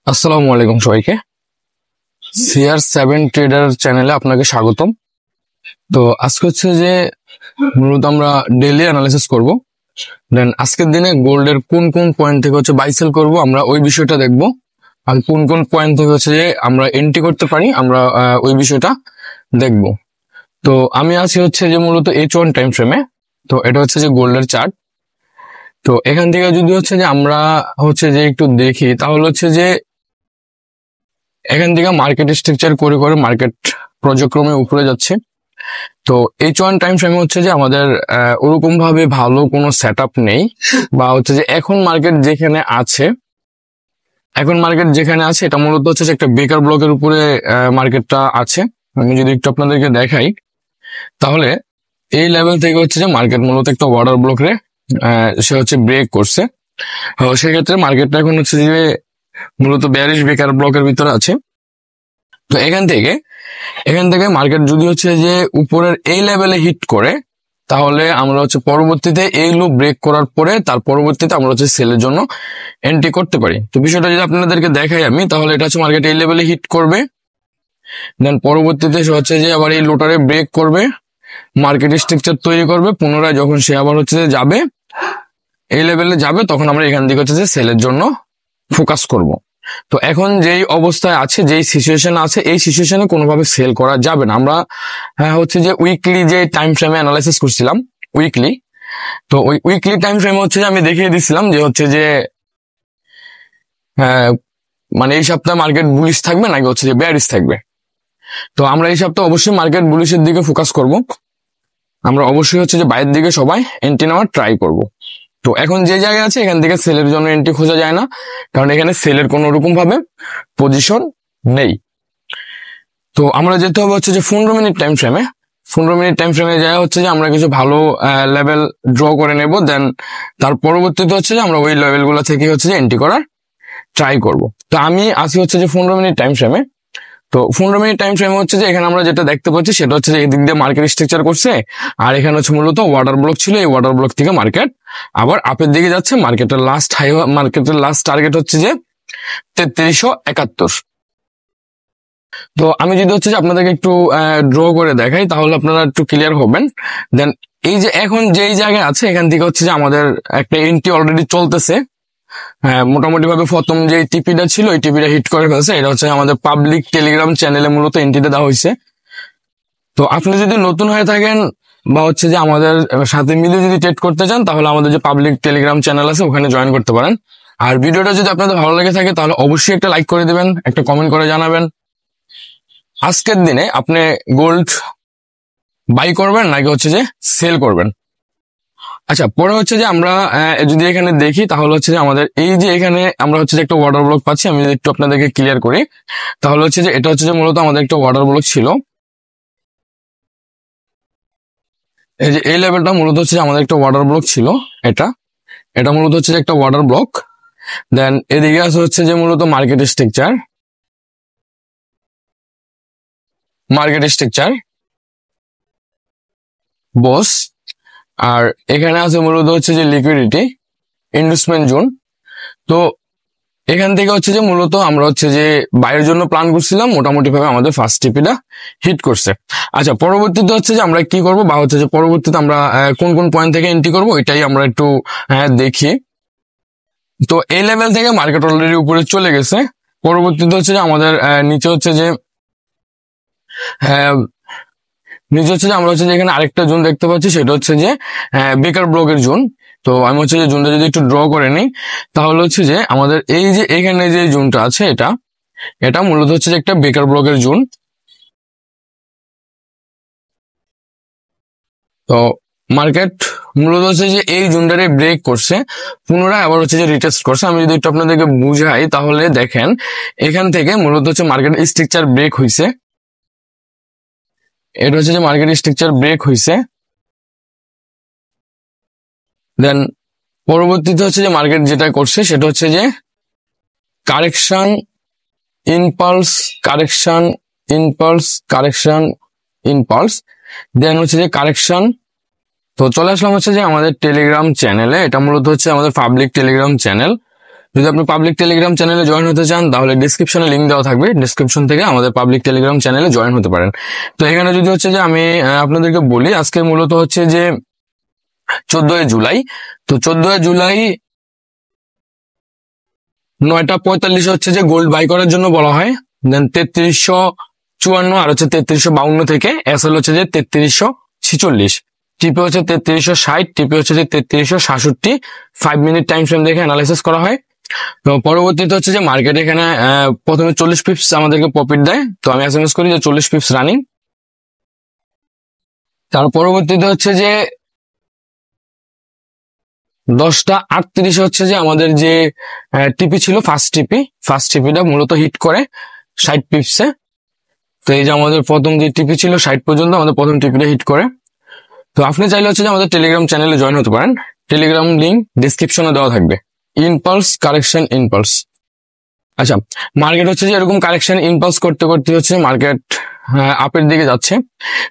আসসালামু আলাইকুম সবাইকে। CR7 ট্রেডার চ্যানেলে আপনাকে স্বাগতম। তো আজকে হচ্ছে যে মূলত আমরা ডেইলি অ্যানালাইসিস করব। দেন আজকের দিনে গোল্ডের কোন কোন পয়েন্ট থেকে হচ্ছে বাই সেল করব আমরা ওই বিষয়টা দেখব, আর কোন কোন পয়েন্ট থেকে হচ্ছে যে আমরা এন্ট্রি করতে পারি আমরা ওই বিষয়টা দেখব। তো আমি আছি হচ্ছে যে মূলত H1 টাইম ফ্রেমে। তো এটা হচ্ছে যে গোল্ডের চার্ট। তো এখান থেকে যদি হচ্ছে যে আমরা হচ্ছে যে একটু দেখি তাহলে হচ্ছে যে এখান থেকে মার্কেট স্ট্রাকচার করে করে মার্কেট পর্যায়ক্রমে উপরে যাচ্ছে। তো H1 টাইম ফ্রেমে হচ্ছে যে আমাদের ওরকম ভাবে ভালো কোনো সেট নেই, বা হচ্ছে যে এখন মার্কেট যেখানে আছে এটা মূলত হচ্ছে যে একটা বেকার ব্লকের উপরে মার্কেটটা আছে। আমি যদি একটু আপনাদেরকে দেখাই তাহলে এই লেভেল থেকে হচ্ছে যে মার্কেট মূলত একটা ওয়াটার ব্লকে সে হচ্ছে ব্রেক করছে। সেক্ষেত্রে মার্কেটটা এখন হচ্ছে যে মূলত বেয়ারিশ বেকার ব্লকের ভিতরে আছে। তো এখান থেকে মার্কেট যদি হচ্ছে যে উপরের এই লেভেলে হিট করে তাহলে আমরা হচ্ছে পরবর্তীতে এই লো ব্রেক করার পরে তার পরবর্তীতে আমরা হচ্ছে সেলের জন্য এন্ট্রি করতে পারি। তো বিষয়টা যদি আপনাদেরকে দেখাই আমি, তাহলে এটা হচ্ছে মার্কেট এই লেভেলে হিট করবে, দেন পরবর্তীতে সে হচ্ছে যে আবার এই লোটারে ব্রেক করবে, মার্কেট স্ট্রাকচার তৈরি করবে, পুনরায় যখন সে আবার হচ্ছে যে যাবে এই লেভেলে যাবে তখন আমরা এখান থেকে হচ্ছে যে সেলের জন্য ফোকাস করব। তো এখন যেই অবস্থায় আছে, যেই সিচুয়েশন আছে, এই সিচুয়েশনে কোনোভাবে সেল করা যাবে না। আমরা হচ্ছে যে উইকলি যে টাইম ফ্রেমে অ্যানালাইসিস করছিলাম উইকলি, তো ওই উইকলি টাইম ফ্রেমে হচ্ছে যে আমি দেখিয়ে দিছিলাম যে হচ্ছে যে মানে এই সপ্তাহে মার্কেট বুলিশ থাকবে নাকি হচ্ছে যে বেয়ারিশ থাকবে। তো আমরা এই সপ্তাহে অবশ্যই মার্কেট বুলিশের দিকে ফোকাস করব। আমরা অবশ্যই হচ্ছে যে বাইরের দিকে সবাই এন্ট্রি নেওয়ার ট্রাই করব। তো এখন যে জায়গায় আছে এখান থেকে সেলের জন্য এন্ট্রি খোঁজা যায় না, কারণ এখানে সেলের কোনো রকম ভাবে পজিশন নেই। তো আমরা যেতে হবে হচ্ছে যে 15 মিনিট টাইম ফ্রেমে। 15 মিনিট টাইম ফ্রেমে যাওয়া হচ্ছে যে আমরা কিছু ভালো লেভেল ড্র করে নেব, দেন তার পরবর্তীতে হচ্ছে যে আমরা ওই লেভেলগুলো থেকে হচ্ছে যে এন্ট্রি করার ট্রাই করব। তো আমি আসি হচ্ছে যে 15 মিনিট টাইম ফ্রেমে। তো 15 মিনিট টাইম ফ্রেমে হচ্ছে যে এখানে আমরা যেটা দেখতে পাচ্ছি সেটা হচ্ছে যে এদিক দিয়ে মার্কেট স্ট্রাকচার করছে, আর এখানে হচ্ছে মূলত ওয়াটার ব্লক ছিল, এই ওয়াটার ব্লক থেকে মার্কেট আবার আপের দিকে যাচ্ছে। মার্কেটের লাস্ট টার্গেট হচ্ছে যে 3371। তো আমি যদি হচ্ছে যে আপনাদেরকে একটু ড্র করে দেখাই তাহলে আপনারা একটু ক্লিয়ার হবেন। দেন এই যে এখন যেই জায়গায় আছে এখান থেকে হচ্ছে যে আমাদের একটা এন্ট্রি অলরেডি চলতেছে। হ্যাঁ, মোটামুটি ভাবে প্রথম যে টিপিটা ছিল ওই টিপিটা হিট করে ফেলছে। এটা হচ্ছে আমাদের পাবলিক টেলিগ্রাম চ্যানেলে মূলত এন্ট্রিটা দেওয়া হয়েছে। তো আপনি যদি নতুন হয়ে থাকেন বা হচ্ছে যে আমাদের সাথে মিলে যদি ট্রেড করতে চান তাহলে আমাদের যে পাবলিক টেলিগ্রাম চ্যানেল আছে ওখানে জয়েন করতে পারেন। আর ভিডিওটা যদি আপনাদের ভালো লেগে থাকে তাহলে অবশ্যই একটা লাইক করে দিবেন, একটা কমেন্ট করে জানাবেন আজকের দিনে আপনি গোল্ড বাই করবেন নাকি হচ্ছে যে সেল করবেন। আচ্ছা, পরে হচ্ছে যে আমরা যদি এখানে দেখি তাহলে হচ্ছে যে আমাদের এই যে এখানে আমরা হচ্ছে যে একটা ওয়াটার ব্লক পাচ্ছি। আমি যদি একটু আপনাদেরকে ক্লিয়ার করি তাহলে হচ্ছে যে এটা হচ্ছে যে মূলত আমাদের একটা ওয়াটার ব্লক ছিল। এই যে এই লেভেলটা মূলত হচ্ছে যে আমাদের একটা ওয়াটার ব্লক ছিল। এটা এটা মূলত হচ্ছে যে একটা ওয়াটার ব্লক। দেন এদিকে আছে হচ্ছে যে মূলত মার্কেট স্ট্রাকচার বস, আর এখানে আছে মূলত হচ্ছে যে লিকুইডিটি ইনভেস্টমেন্ট জোন। তো এখান থেকে হচ্ছে যে মূলত আমরা হচ্ছে যে বাইরের জন্য প্ল্যান করছিলাম, মোটামুটি ভাবে আমাদের ফার্স্ট টিপিটা হিট করছে। আচ্ছা, পরবর্তীতে হচ্ছে যে আমরা কি করব বা হচ্ছে যে পরবর্তীতে আমরা কোন কোন পয়েন্ট থেকে এন্ট্রি করব এটাই আমরা একটু দেখি। তো এই লেভেল থেকে মার্কেট অলরেডি উপরে চলে গেছে। পরবর্তীতে হচ্ছে যে আমাদের নিচে হচ্ছে যে আহ, আমরা হচ্ছে যে এখানে আরেকটা জোন দেখতে পাচ্ছি, সেটা হচ্ছে যে বেকার ব্লকের জোন। তো আমি হচ্ছে যে জোনটা যদি একটু ড্র করে নিই তাহলে হচ্ছে যে আমাদের এই যে এখানে যে জোনটা আছে এটা এটা মূলত হচ্ছে যে একটা বেকার ব্লকের জোন। তো মার্কেট মূলত হচ্ছে যে এই জোনটারে ব্রেক করছে, পুনরায় আবার হচ্ছে যে রিটেস্ট করছে। আমি যদি একটু আপনাদেরকে বুঝাই তাহলে দেখেন এখান থেকে মূলত হচ্ছে মার্কেট স্ট্রাকচার ব্রেক হয়েছে। এটা হচ্ছে যে মার্কেট স্ট্রাকচার ব্রেক হয়েছে। দেন পরবর্তীতে হচ্ছে যে মার্কেট যেটা করছে সেটা হচ্ছে যে correction impulse correction impulse correction impulse, then হচ্ছে যে কারেকশন। তো চলে আসলাম হচ্ছে যে আমাদের টেলিগ্রাম চ্যানেলে। এটা মূলত হচ্ছে আমাদের পাবলিক টেলিগ্রাম চ্যানেল। যদি আপনি পাবলিক টেলিগ্রাম চ্যানেলে জয়েন হতে চান তাহলে ডিসক্রিপশনে লিংক দেওয়া থাকবে, ডিসক্রিপশন থেকে আমাদের পাবলিক টেলিগ্রাম চ্যানেলে জয়েন হতে পারেন। তো এখানে যদি হচ্ছে যে আমি আপনাদেরকে বলি, আজকে মূলত হচ্ছে যে 14 জুলাই। তো 14 জুলাই 9:45 হচ্ছে যে গোল্ড বাই করার জন্য বলা হয়। দেন 3354 আর হচ্ছে 3352 থেকে এসএল হচ্ছে যে 3346, টিপি হচ্ছে 3360, টিপি হচ্ছে যে 3367। 5 মিনিট টাইম ফ্রেম দেখে অ্যানালাইসিস করা হয়। তো পরবর্তীতে হচ্ছে যে মার্কেট এখানে প্রথমে 40 পিপস আমাদেরকে প্রফিট দেয়। তো আমি এসএমএস করি যে 40 পিপস রানিং। তার পরবর্তীতে হচ্ছে যে 10:38 হচ্ছে যে আমাদের যে টিপি ছিল, ফার্স্ট টিপিটা মূলত হিট করে 60 পিপসে। তো এই যে আমাদের প্রথম যে টিপি ছিল 60 পর্যন্ত, আমাদের প্রথম টিপিটা হিট করে। তো আপনি চাইলে হচ্ছে যে আমাদের টেলিগ্রাম চ্যানেলে জয়েন হতে পারেন, টেলিগ্রাম লিংক ডিসক্রিপশনে দেওয়া থাকবে। Impulse correction impulse. আচ্ছা, মার্কেট হচ্ছে যে এরকম কারেকশন ইম্পালস করতে করতে হচ্ছে মার্কেট আপের দিকে যাচ্ছে।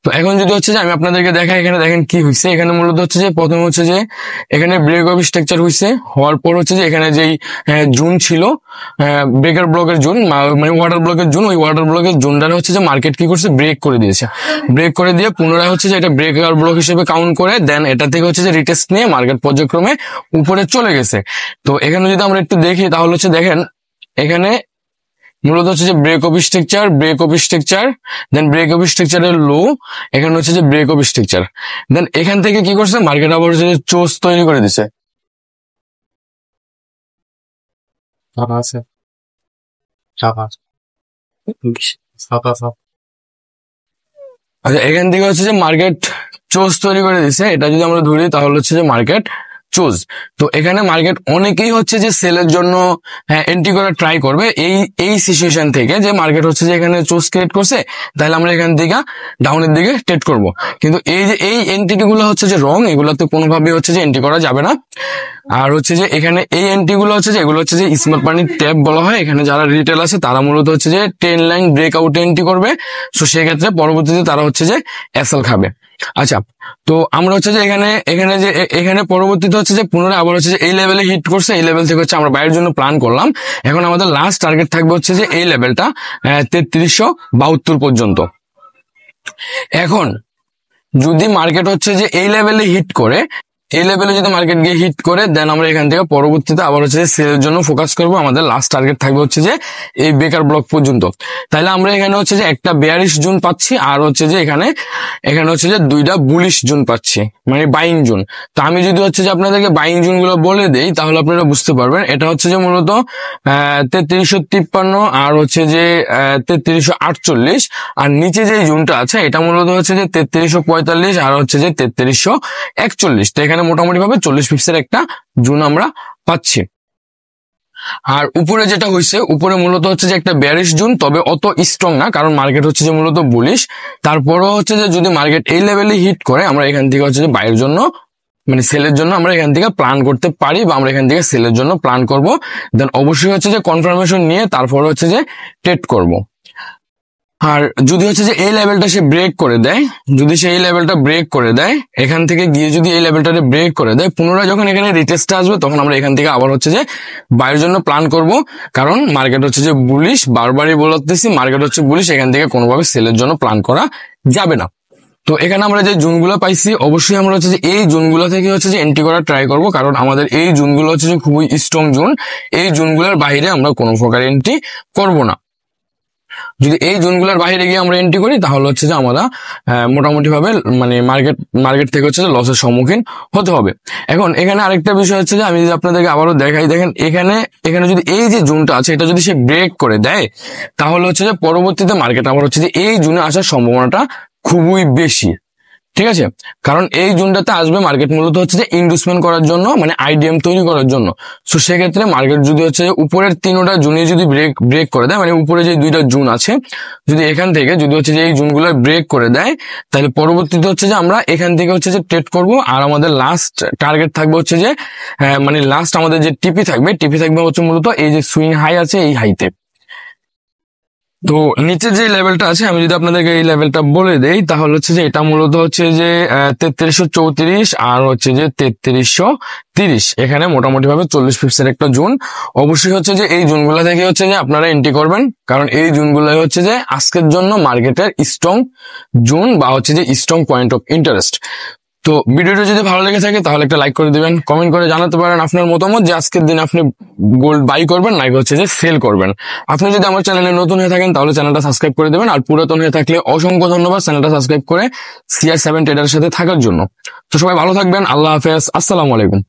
তো এখন যদি হচ্ছে যে আমি আপনাদেরকে দেখাই, এখানে দেখেন কি হয়েছে। এখানে মূলত হচ্ছে যে প্রথম হচ্ছে যে এখানে ব্রেক অফ স্ট্রাকচার হয়েছে, হওয়ার পর হচ্ছে যে এখানে যেই জুন ছিল, ব্রেকার ব্লকের জুন, মানে ওয়াটার ব্লকের জুন, ওই ওয়াটার ব্লকের জুনটা হচ্ছে যে মার্কেট কি করছে, ব্রেক করে দিয়েছে। ব্রেক করে দিয়ে পুনরায় হচ্ছে যে এটা ব্রেকার ব্লক হিসেবে কাউন্ট করে দেন এটা থেকে হচ্ছে যে রিটেস্ট নিয়ে মার্কেট পর্যায়ক্রমে উপরে চলে গেছে। তো এখানে যদি আমরা একটু দেখি তাহলে হচ্ছে দেখেন এখানে মূলত হচ্ছে যে break of structure, then break of স্ট্রাকচারের লো, এখানে হচ্ছে যে ব্রেক অফ স্ট্রাকচার। দেন এখান থেকে কি করছে মার্কেট আবার হচ্ছে যে চোস তৈরি করে দিছে। আচ্ছা, এখান থেকে হচ্ছে যে মার্কেট চোজ তৈরি করে দিছে। এটা যদি আমরা ধরি তাহলে হচ্ছে যে মার্কেট চোজ। তো এখানে মার্কেট অনেকেই হচ্ছে যে সেলের জন্য এন্ট্রি করার ট্রাই করবে এই সিচুয়েশন থেকে, যে মার্কেট হচ্ছে যে এখানে চোজ ক্রিয়েট করছে, তাহলে আমরা এখান থেকে ডাউনের দিকে ট্রেড করব। কিন্তু এই যে এই এন্ট্রি গুলো হচ্ছে যে রং, এগুলোতে কোনোভাবে হচ্ছে যে এন্ট্রি করা যাবে না। আর হচ্ছে যে এখানে এই এন্ট্রি গুলো হচ্ছে যে এগুলো হচ্ছে যে স্মার্ট মানি ট্যাপ বলা হয়। এখানে যারা রিটেল আছে তারা মূলত হচ্ছে যে 10 লাইন ব্রেকআউট এন্ট্রি করবে। তো সেক্ষেত্রে পরবর্তীতে তারা হচ্ছে যে এসএল খাবে। আচ্ছা, তো আমরা হচ্ছে যে এখানে পরবর্তীতে হচ্ছে যে পুনরায় আবার হচ্ছে যে এই লেভেলে হিট করছে, এই লেভেল থেকে হচ্ছে আমরা বাইরের জন্য প্ল্যান করলাম। এখন আমাদের লাস্ট টার্গেট থাকবে হচ্ছে যে এই লেভেলটা 3372 পর্যন্ত। এখন যদি মার্কেট হচ্ছে যে এই লেভেলে হিট করে, এই লেভেলে যদি মার্কেট গিয়ে হিট করে দেন আমরা এখান থেকে পরবর্তীতে আবার হচ্ছে যে সেলের জন্য ফোকাস করব। আমাদের লাস্ট টার্গেট থাকবে হচ্ছে যে এই বেকার ব্লক পর্যন্ত। তাহলে আমরা এখানে হচ্ছে যে একটা বেয়ারিশ জোন পাচ্ছি, আর হচ্ছে যে এখানে হচ্ছে যে দুইটা বুলিশ জোন পাচ্ছি, মানে বাইং জোন। তো আমি যদি হচ্ছে যে আপনাদেরকে বাইং জোন গুলো বলে দেই তাহলে আপনারা বুঝতে পারবেন। এটা হচ্ছে যে মূলত 3353 আর হচ্ছে যে 3348, আর নিচে যে জোনটা আছে এটা মূলত হচ্ছে যে 3345 আর হচ্ছে যে 3341। তো এখানে মোটামুটি ভাবে 40 পিপসের একটা জোন আমরা পাচ্ছি। আর উপরে যেটা হয়েছে, উপরে মূলত হচ্ছে যে একটা বেয়ারিশ জোন, তবে অত স্ট্রং না, কারণ মার্কেট হচ্ছে যে মূলত বুলিশ। তারপরও হচ্ছে যে যদি মার্কেট এই লেভেলে হিট করে আমরা এখান থেকে হচ্ছে যে বাইরের জন্য, মানে সেলের জন্য আমরা এখান থেকে প্ল্যান করতে পারি, বা আমরা এখান থেকে সেলের জন্য প্ল্যান করব। দেন অবশ্যই হচ্ছে যে কনফার্মেশন নিয়ে তারপর হচ্ছে যে ট্রেড করব। আর যদি হচ্ছে যে এই লেভেলটা সে ব্রেক করে দেয়, যদি সে এই লেভেলটা ব্রেক করে দেয়, এখান থেকে গিয়ে যদি এই লেভেলটাকে ব্রেক করে দেয়, পুনরায় যখন এখানে রিটেস্টটা আসবে তখন আমরা এখান থেকে আবার হচ্ছে যে বাইরের জন্য প্ল্যান করব। কারণ মার্কেট হচ্ছে যে বুলিশ, বারবারই বলতেছি মার্কেট হচ্ছে বুলিশ, এখান থেকে কোনোভাবে সেলের জন্য প্ল্যান করা যাবে না। তো এখানে আমরা যে জোনগুলো পাইছি অবশ্যই আমরা হচ্ছে যে এই জোনগুলো থেকে হচ্ছে যে এন্ট্রি করার ট্রাই করব, কারণ আমাদের এই জোনগুলো হচ্ছে যে খুবই স্ট্রং জোন। এই জোনগুলোর বাইরে আমরা কোনো প্রকার এন্ট্রি করব না। যদি এই জোনগুলোর বাইরে গিয়ে আমরা এন্ট্রি করি তাহলে হচ্ছে যে আমরা মোটামুটি ভাবে মানে মার্কেট থেকে হচ্ছে যে লসের সম্মুখীন হতে হবে। এখন এখানে আরেকটা বিষয় হচ্ছে যে আমি যদি আপনাদেরকে আবারও দেখাই, দেখেন এখানে যদি এই যে জোনটা আছে এটা যদি সে ব্রেক করে দেয় তাহলে হচ্ছে যে পরবর্তীতে মার্কেট আবার হচ্ছে যে এই জোনে আসার সম্ভাবনাটা খুবই বেশি। ঠিক আছে, কারণ এই জোনটাতে আসবে মার্কেট মূলত হচ্ছে যে ইনভেস্টমেন্ট করার জন্য, মানে আইডিএম তৈরি করার জন্য। সো সেক্ষেত্রে মার্কেট যদি হচ্ছে উপরের 3টা জোনে যদি ব্রেক করে দেয়, মানে উপরে যে 2টা জোন আছে, যদি এখান থেকে যদি হচ্ছে যে এই জোনগুলো ব্রেক করে দেয়, তাহলে পরবর্তীতে হচ্ছে যে আমরা এখান থেকে হচ্ছে যে ট্রেড করব। আর আমাদের লাস্ট টার্গেট থাকবে হচ্ছে যে মানে লাস্ট আমাদের যে টিপি থাকবে হচ্ছে মূলত এই যে সুইং হাই আছে এই হাইতে। তো নিচে যে লেভেলটা আছে আমি যদি আপনাদেরকে এই লেভেলটা বলে দেই তাহলে হচ্ছে যে এটা মূলত হচ্ছে যে 3334 আর হচ্ছে যে 3330, এখানে মোটামুটি ভাবে 40 পিপসের একটা জোন। অবশ্যই হচ্ছে যে এই জোনগুলো থেকে হচ্ছে যে আপনারা এন্ট্রি করবেন, কারণ এই জোনগুলো হচ্ছে যে আজকের জন্য মার্কেটের স্ট্রং জোন বা হচ্ছে যে স্ট্রং পয়েন্ট অফ ইন্টারেস্ট। তো ভিডিওটা যদি ভালো লেগে থাকে তাহলে একটা লাইক করে দিবেন, কমেন্ট করে জানাতে পারেন আপনার মতামত যে আজকের দিন আপনি গোল্ড বাই করবেন নাকি হচ্ছে যে সেল করবেন। আপনি যদি আমার চ্যানেলে নতুন হয়ে থাকেন তাহলে চ্যানেলটা সাবস্ক্রাইব করে দেবেন, আর পুরাতন হয়ে থাকলে অসংখ্য ধন্যবাদ চ্যানেলটা সাবস্ক্রাইব করে CR7 ট্রেডারের সাথে থাকার জন্য। তো সবাই ভালো থাকবেন, আল্লাহ হাফেজ, আসসালামু আলাইকুম।